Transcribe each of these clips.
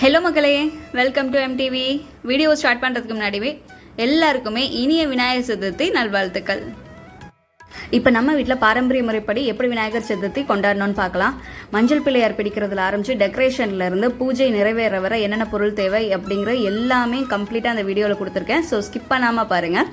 Hello மக்களே, welcome to MTV. Video start பண்ணுறதுக்கு முன்னாடியே எல்லாருக்குமே இனிய விநாயகர் சதுர்த்தி நல்வாழ்த்துக்கள். இப்போ நம்ம வீட்டில் பாரம்பரிய முறைப்படி எப்படி விநாயகர் சதுர்த்தி கொண்டாடணும்னு பார்க்கலாம். மஞ்சள் பிள்ளையார் பிடிக்கிறதுல ஆரம்பித்து டெக்கரேஷன்லேருந்து பூஜை நிறைவேற வர என்னென்ன பொருள் தேவை அப்படிங்கிற எல்லாமே கம்ப்ளீட்டாக அந்த வீடியோவில் கொடுத்துருக்கேன். ஸோ ஸ்கிப் பண்ணாமல் பாருங்கள்.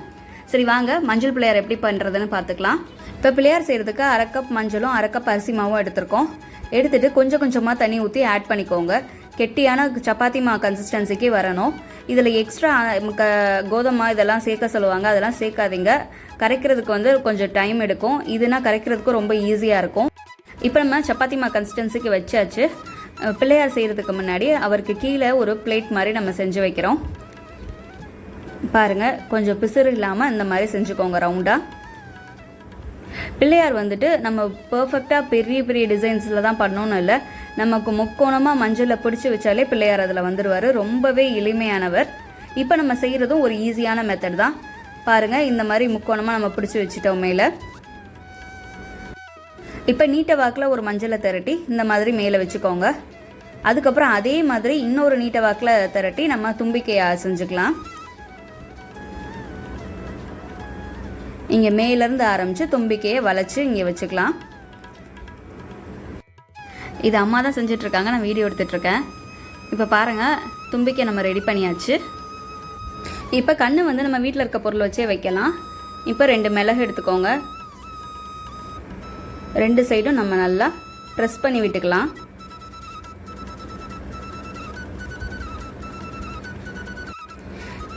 சரி வாங்க, மஞ்சள் பிள்ளையார் எப்படி பண்ணுறதுன்னு பார்த்துக்கலாம். இப்போ பிள்ளையார் செய்கிறதுக்கு 1/2 கப் மஞ்சளும் 1/2 கப் அரிசி மாவும் எடுத்துருக்கோம். எடுத்துகிட்டு கொஞ்சம் கொஞ்சமாக தண்ணி ஊற்றி ஆட் பண்ணிக்கோங்க. கெட்டியான சப்பாத்தி மா கன்சிஸ்டன்சிக்கு வரணும். இதில் எக்ஸ்ட்ரா கோதுமை இதெல்லாம் சேர்க்க சொல்லுவாங்க, அதெல்லாம் சேர்க்காதீங்க. கரைக்கிறதுக்கு கொஞ்சம் டைம் எடுக்கும். இதுனா கரைக்கிறதுக்கு ரொம்ப ஈஸியாக இருக்கும். இப்போ நம்ம சப்பாத்தி மா கன்சிஸ்டன்சிக்கு வச்சாச்சு. பிள்ளையார் செய்கிறதுக்கு முன்னாடி அவருக்கு கீழே ஒரு பிளேட் மாதிரி நம்ம செஞ்சு வைக்கிறோம். பாருங்கள், கொஞ்சம் பிசுறு இல்லாமல் இந்த மாதிரி செஞ்சுக்கோங்க ரவுண்டாக. பிள்ளையார் நம்ம பர்ஃபெக்டாக பெரிய பெரிய டிசைன்ஸில் தான் பண்ணணும்னு இல்லை. நமக்கு முக்கோணமாக மஞ்சளில் பிடிச்சி வச்சாலே பிள்ளையார் அதில் வந்துடுவார். ரொம்பவே எளிமையானவர். இப்போ நம்ம செய்கிறதும் ஒரு ஈஸியான மெத்தட் தான். பாருங்கள், இந்த மாதிரி முக்கோணமாக நம்ம பிடிச்சி வச்சுட்டோம் மேலே. இப்போ நீட்ட வாக்கில் ஒரு மஞ்சளை திரட்டி இந்த மாதிரி மேலே வச்சுக்கோங்க. அதுக்கப்புறம் அதே மாதிரி இன்னொரு நீட்ட வாக்கில் திரட்டி நம்ம தும்பிக்கையை செஞ்சுக்கலாம். இங்கே மேலேருந்து ஆரம்பித்து தும்பிக்கையை வளைச்சி இங்கே வச்சுக்கலாம். இது அம்மா தான் செஞ்சிட்ருக்காங்க, நான் வீடியோ எடுத்துகிட்ருக்கேன். இப்போ பாருங்கள், தும்பிக்கை நம்ம ரெடி பண்ணியாச்சு. இப்போ கண்ணு நம்ம வீட்டில் இருக்க பொருள் வச்சே வைக்கலாம். இப்போ 2 மிளகு எடுத்துக்கோங்க. 2 சைடும் நம்ம நல்லா ப்ரெஸ் பண்ணி விட்டுக்கலாம்.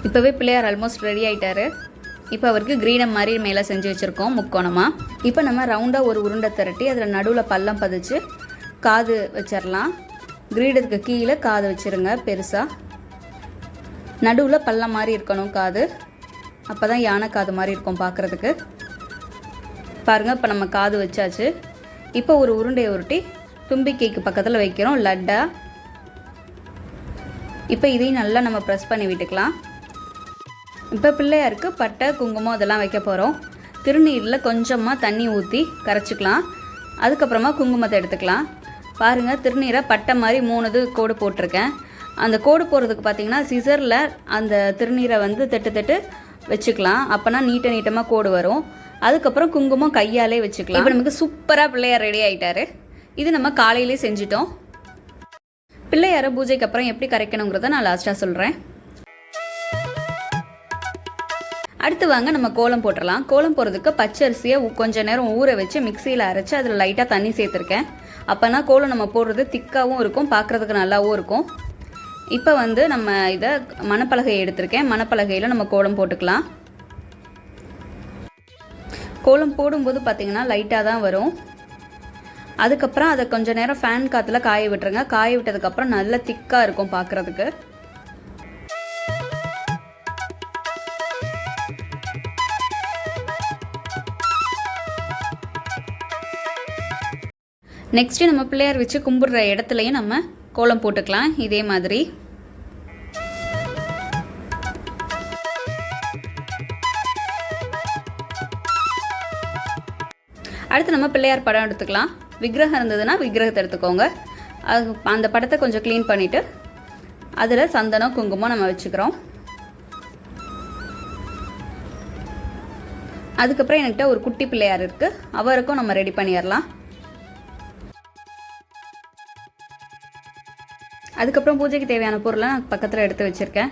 இப்போவே பிள்ளையார் ஆல்மோஸ்ட் ரெடி ஆகிட்டாரு. இப்போ அவருக்கு கிரீடம் மாதிரி மேலே செஞ்சு வச்சுருக்கோம் முக்கோணமாக. இப்போ நம்ம ரவுண்டாக ஒரு உருண்டை திரட்டி அதில் நடுவில் பள்ளம் பதிச்சு காது வச்சிடலாம். கிரீடத்துக்கு கீழே காது வச்சுருங்க பெருசாக. நடுவில் பள்ளம் மாதிரி இருக்கணும் காது. அப்போ தான் யானை காது மாதிரி இருக்கும் பார்க்குறதுக்கு. பாருங்கள், இப்போ நம்ம காது வச்சாச்சு. இப்போ ஒரு உருண்டையை உருட்டி தும்பிக்கைக்கு பக்கத்தில் வைக்கிறோம் லட்டா. இப்போ இதையும் நல்லா நம்ம ப்ரெஸ் பண்ணி விட்டுக்கலாம். இப்போ பிள்ளையாருக்கு பட்டை குங்குமம் அதெல்லாம் வைக்க போகிறோம். திருநீரில் கொஞ்சமாக தண்ணி ஊற்றி கரைச்சிக்கலாம். அதுக்கப்புறமா குங்குமத்தை எடுத்துக்கலாம். பாருங்கள், திருநீரை பட்டை மாதிரி 3 கோடு போட்டிருக்கேன். அந்த கோடு போடுறதுக்கு பார்த்திங்கன்னா சிசரில் அந்த திருநீரை தட்டு வச்சுக்கலாம். அப்போனா நீட்டமாக கோடு வரும். அதுக்கப்புறம் குங்குமம் கையாலே வச்சுக்கலாம். இப்போ நமக்கு சூப்பராக பிள்ளையார் ரெடி ஆகிட்டாரு. இது நம்ம காலையிலே செஞ்சிட்டோம். பிள்ளையாரை பூஜைக்கு அப்புறம் எப்படி கரைக்கணுங்கிறத நான் லாஸ்ட்டாக சொல்கிறேன். அடுத்து வாங்க நம்ம கோலம் போட்டுடலாம். கோலம் போடுறதுக்கு பச்சரிசியை கொஞ்சம் நேரம் ஊற வச்சு மிக்சியில் அரைச்சி அதில் லைட்டாக தண்ணி சேர்த்துருக்கேன். அப்போனா கோலம் நம்ம போடுறது திக்காகவும் இருக்கும், பார்க்குறதுக்கு நல்லாவும் இருக்கும். இப்போ நம்ம இதை மணப்பலகை எடுத்திருக்கேன். மணப்பலகையில் நம்ம கோலம் போட்டுக்கலாம். கோலம் போடும்போது பார்த்திங்கன்னா லைட்டாக தான் வரும். அதுக்கப்புறம் அதை கொஞ்சம் நேரம் ஃபேன் காற்றுல காய விட்டுருங்க. காய விட்டதுக்கப்புறம் நல்லா திக்காக இருக்கும் பார்க்குறதுக்கு. நெக்ஸ்ட்டு நம்ம பிள்ளையார் வச்சு கும்பிடுற இடத்துலையும் நம்ம கோலம் போட்டுக்கலாம் இதே மாதிரி. அடுத்து நம்ம பிள்ளையார் படம் எடுத்துக்கலாம். விக்கிரகம் இருந்ததுன்னா விக்கிரகத்தை எடுத்துக்கோங்க. அந்த படத்தை கொஞ்சம் க்ளீன் பண்ணிவிட்டு அதில் சந்தனம் குங்குமம் நம்ம வச்சுக்கிறோம். அதுக்கப்புறம் என்கிட்ட ஒரு குட்டி பிள்ளையார் இருக்குது, அவருக்கும் நம்ம ரெடி பண்ணிடலாம். அதுக்கப்புறம் பூஜைக்கு தேவையான பொருளை நான் பக்கத்தில் எடுத்து வச்சுருக்கேன்.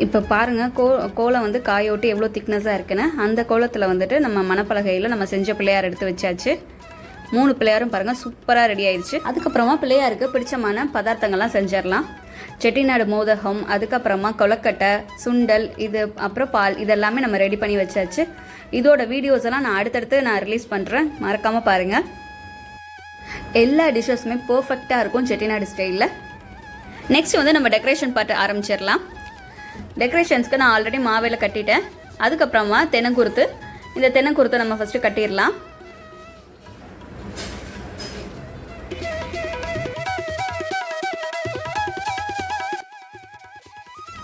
இப்போ பாருங்கள், கோலம் காயோட்டி எவ்வளோ திக்னஸாக இருக்குன்னு. அந்த கோலத்தில் நம்ம மணப்பலகையில் நம்ம செஞ்ச பிள்ளையார் எடுத்து வச்சாச்சு. 3 பிள்ளையாரும் பாருங்கள் சூப்பராக ரெடி ஆயிடுச்சு. அதுக்கப்புறமா பிள்ளையாருக்கு பிடிச்சமான பதார்த்தங்கள்லாம் செஞ்சிடலாம். செட்டிநாடு மோதகம், அதுக்கப்புறமா கொலக்கட்டை, சுண்டல், இது அப்புறம் பால், இதெல்லாமே நம்ம ரெடி பண்ணி வச்சாச்சு. இதோட வீடியோஸ் எல்லாம் நான் அடுத்தடுத்து ரிலீஸ் பண்ணுறேன், மறக்காமல் பாருங்கள். எல்லா டிஷ்ஷஸுமே பர்ஃபெக்டாக இருக்கும் செட்டிநாடு ஸ்டைலில். நெக்ஸ்ட் நம்ம டெக்கரேஷன் பார்ட் ஆரம்பிச்சிடலாம். டெக்கரேஷன்ஸ்க்கு நான் ஆல்ரெடி மாவேல கட்டிட்டேன். அதுக்கப்புறமா தென்னங்குருத்து, இந்த தென்னங்குருத்தை நம்ம ஃபஸ்ட்டு கட்டிடலாம்.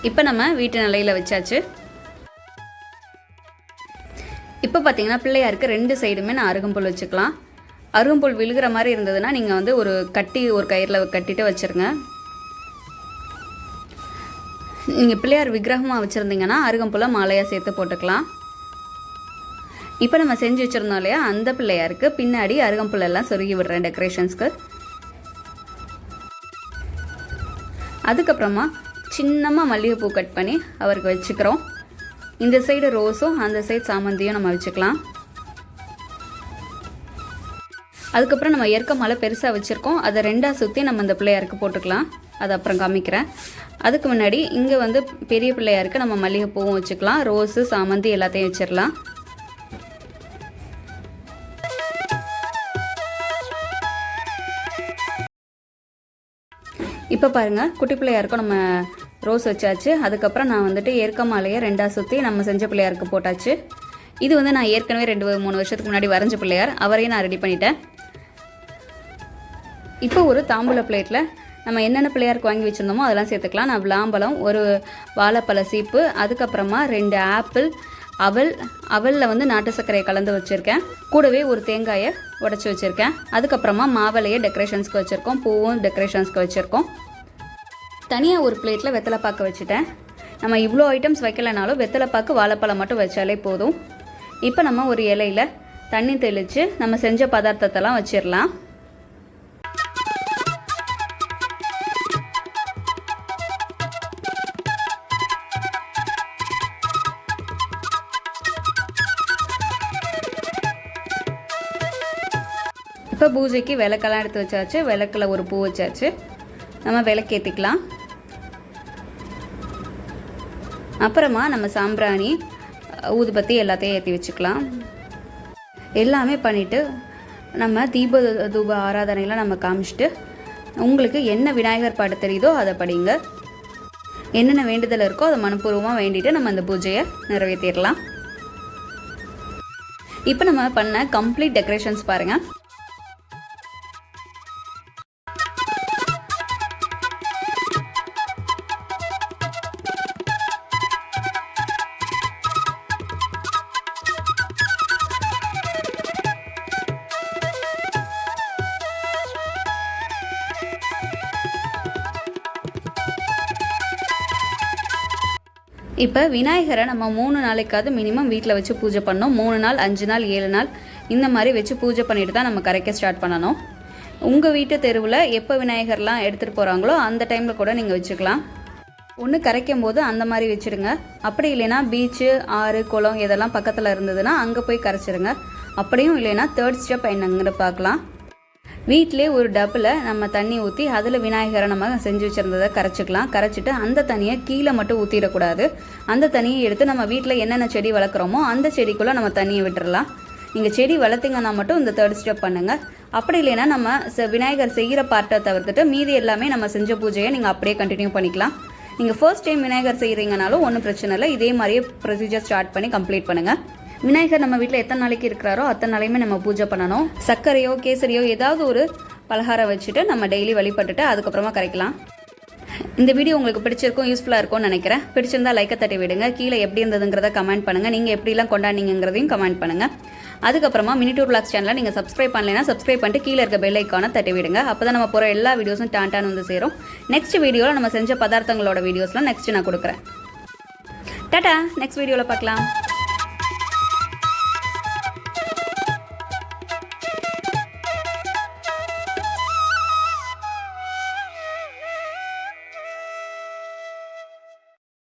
இப்போ நம்ம வீட்டு நிலையில் வச்சாச்சு. இப்போ பார்த்தீங்கன்னா பிள்ளையாருக்கு 2 சைடுமே நான் அருகம்புல் வச்சுக்கலாம். அருகம்புல் விழுகிற மாதிரி இருந்ததுன்னா நீங்கள் வந்து ஒரு கயிறில் கட்டிட்டு வச்சுருங்க. நீங்கள் பிள்ளையார் விக்கிரகமாக வச்சுருந்தீங்கன்னா அருகம்புல்லை மாலையாக சேர்த்து போட்டுக்கலாம். இப்போ நம்ம செஞ்சு வச்சுருந்தோம் இல்லையா, அந்த பிள்ளையாருக்கு பின்னாடி அருகம்புல்லெல்லாம் சொருகி விடுறேன் டெக்கரேஷன்ஸ்க்கு. அதுக்கப்புறமா சின்னமாக மல்லிகைப்பூ கட் பண்ணி அவருக்கு வச்சுக்கிறோம். இந்த சைடு ரோஸும் அந்த சைடு சாமந்தியும் நம்ம வச்சுக்கலாம். அதுக்கப்புறம் நம்ம ஏற்க மாலை பெருசாக வச்சுருக்கோம், அதை 2ஆக சுற்றி நம்ம இந்த பிள்ளையாருக்கு போட்டுக்கலாம். அது அப்புறம் காமிக்கிறேன். அதுக்கு முன்னாடி இங்கே வந்து பெரிய பிள்ளையாருக்கு நம்ம மல்லிகைப்பூவும் வச்சுக்கலாம், ரோஸு சாமந்தி எல்லாத்தையும் வச்சிடலாம். இப்போ பாருங்கள், குட்டி பிள்ளையாருக்கும் நம்ம ரோஸ் வச்சாச்சு. அதுக்கப்புறம் நான் வந்துட்டு ஏற்க மாலையை 2ஆக சுற்றி நம்ம செஞ்ச பிள்ளையாருக்கு போட்டாச்சு. இது வந்து நான் ஏற்கனவே 2-3 வருஷத்துக்கு முன்னாடி வரைஞ்ச பிள்ளையார், அவரையும் நான் ரெடி பண்ணிட்டேன். இப்போ ஒரு தாம்பூல பிளேட்டில் நம்ம என்னென்ன பிள்ளையாருக்கு வாங்கி வச்சுருந்தோமோ அதெல்லாம் சேர்த்துக்கலாம். நான் விளாம்பழம், ஒரு வாழைப்பழ சீப்பு, அதுக்கப்புறமா 2 ஆப்பிள், அவலில் வந்து நாட்டு சர்க்கரையை கலந்து வச்சுருக்கேன். கூடவே ஒரு தேங்காயை உடச்சி வச்சுருக்கேன். அதுக்கப்புறமா மாவளையை டெக்கரேஷன்ஸ்க்கு வச்சுருக்கோம், பூவும் டெக்கரேஷன்ஸ்க்கு வச்சுருக்கோம். தனியாக ஒரு பிளேட்டில் வெத்தலைப்பாக்கு வச்சுட்டேன். நம்ம இவ்வளோ ஐட்டம்ஸ் வைக்கலைனாலும் வெத்தலைப்பாக்கு வாழைப்பழம் மட்டும் வச்சாலே போதும். இப்போ நம்ம ஒரு இலையில் தண்ணி தெளித்து நம்ம செஞ்ச பதார்த்தத்தெல்லாம் வச்சிடலாம். இப்போ பூஜைக்கு விளக்கெல்லாம் எடுத்து வச்சாச்சு. விளக்கில் ஒரு பூ வச்சாச்சு. நம்ம விளக்கேற்றிக்கலாம். அப்புறமா நம்ம சாம்பிராணி, ஊதுபத்தி எல்லாத்தையும் ஏற்றி வச்சுக்கலாம். எல்லாமே பண்ணிவிட்டு நம்ம தூப ஆராதனையெல்லாம் நம்ம காமிச்சிட்டு உங்களுக்கு என்ன விநாயகர் பாட்டு தெரியுதோ அதை படிங்க. என்னென்ன வேண்டுதல் இருக்கோ அதை மனப்பூர்வமாக வேண்டிட்டு நம்ம அந்த பூஜையை நிறைவேற்றிடலாம். இப்போ நம்ம பண்ண கம்ப்ளீட் டெக்கரேஷன்ஸ் பாருங்கள். இப்போ விநாயகரை நம்ம 3 நாளைக்காவது மினிமம் வீட்டில் வச்சு பூஜை பண்ணோம். 3 நாள், 5 நாள், 7 நாள் இந்த மாதிரி வச்சு பூஜை பண்ணிட்டு தான் நம்ம கரைக்க ஸ்டார்ட் பண்ணணும். உங்கள் வீட்டு தெருவில் எப்போ விநாயகர்லாம் எடுத்துகிட்டு போகிறாங்களோ அந்த டைமில் கூட நீங்கள் வச்சுக்கலாம். ஒன்று கரைக்கும் போது அந்த மாதிரி வச்சுடுங்க. அப்படி இல்லைன்னா பீச்சு, ஆறு, குளம் இதெல்லாம் பக்கத்தில் இருந்ததுன்னா அங்கே போய் கரைச்சிடுங்க. அப்படியும் இல்லைன்னா 3rd ஸ்டெப் என்னங்கிற பார்க்கலாம். வீட்டிலே ஒரு டப்பில் நம்ம தண்ணி ஊற்றி அதில் விநாயகரை நம்ம செஞ்சு வச்சுருந்ததை கரைச்சிக்கலாம். கரைச்சிட்டு அந்த தண்ணியை கீழே மட்டும் ஊற்றிடக்கூடாது. அந்த தண்ணியை எடுத்து நம்ம வீட்டில் என்னென்ன செடி வளர்க்குறோமோ அந்த செடிக்குள்ளே நம்ம தண்ணியை விட்டுடலாம். நீங்கள் செடி வளர்த்திங்கன்னா மட்டும் இந்த 3rd ஸ்டெப் பண்ணுங்கள். அப்படி இல்லைன்னா நம்ம விநாயகர் செய்கிற பார்ட்டை தவிர்த்துட்டு மீதி எல்லாமே நம்ம செஞ்ச பூஜையை நீங்கள் அப்படியே கண்டினியூ பண்ணிக்கலாம். நீங்கள் ஃபர்ஸ்ட் டைம் விநாயகர் செய்கிறீங்கனாலும் ஒன்றும் பிரச்சனை இல்லை. இதே மாதிரியே ப்ரொசீஜர் ஸ்டார்ட் பண்ணி கம்ப்ளீட் பண்ணுங்கள். விநாயகர் நம்ம வீட்டில் எத்தனை நாளைக்கு இருக்கிறாரோ அத்தனை நாளையுமே நம்ம பூஜை பண்ணணும். சர்க்கரையோ கேசரியோ ஏதாவது ஒரு பலகாரம் வச்சுட்டு நம்ம டெய்லி வழிபட்டுட்டு அதுக்கப்புறமா கரைக்கலாம். இந்த வீடியோ உங்களுக்கு பிடிச்சிருக்கும், யூஸ்ஃபுல்லாக இருக்கும்னு நினைக்கிறேன். பிடிச்சிருந்தா லைக்கை தட்டி விடுங்க. கீழே எப்படி இருந்ததுங்கிறத கமெண்ட் பண்ணுங்கள். நீங்கள் எப்படிலாம் கொண்டாடிங்கிறதையும் கமெண்ட் பண்ணுங்கள். அதுக்கப்புறமா மினிடூர் விளாக்ஸ் சேனலை நீங்கள் சப்ஸ்கிரைப் பண்ணலைன்னா சப்ஸ்கிரைப் பண்ணிட்டு கீழே இருக்க பெல் ஐக்கானை தட்டி விடுங்க. அப்போ தான் நம்ம போகிற எல்லா வீடியோஸும் டான் வந்து சேரும். நெக்ஸ்ட் வீடியோவில் நம்ம செஞ்ச பதார்த்தங்களோட வீடியோஸ்லாம் நெக்ஸ்ட் நான் கொடுக்குறேன். டாடா, நெக்ஸ்ட் வீடியோவில் பார்க்கலாம்.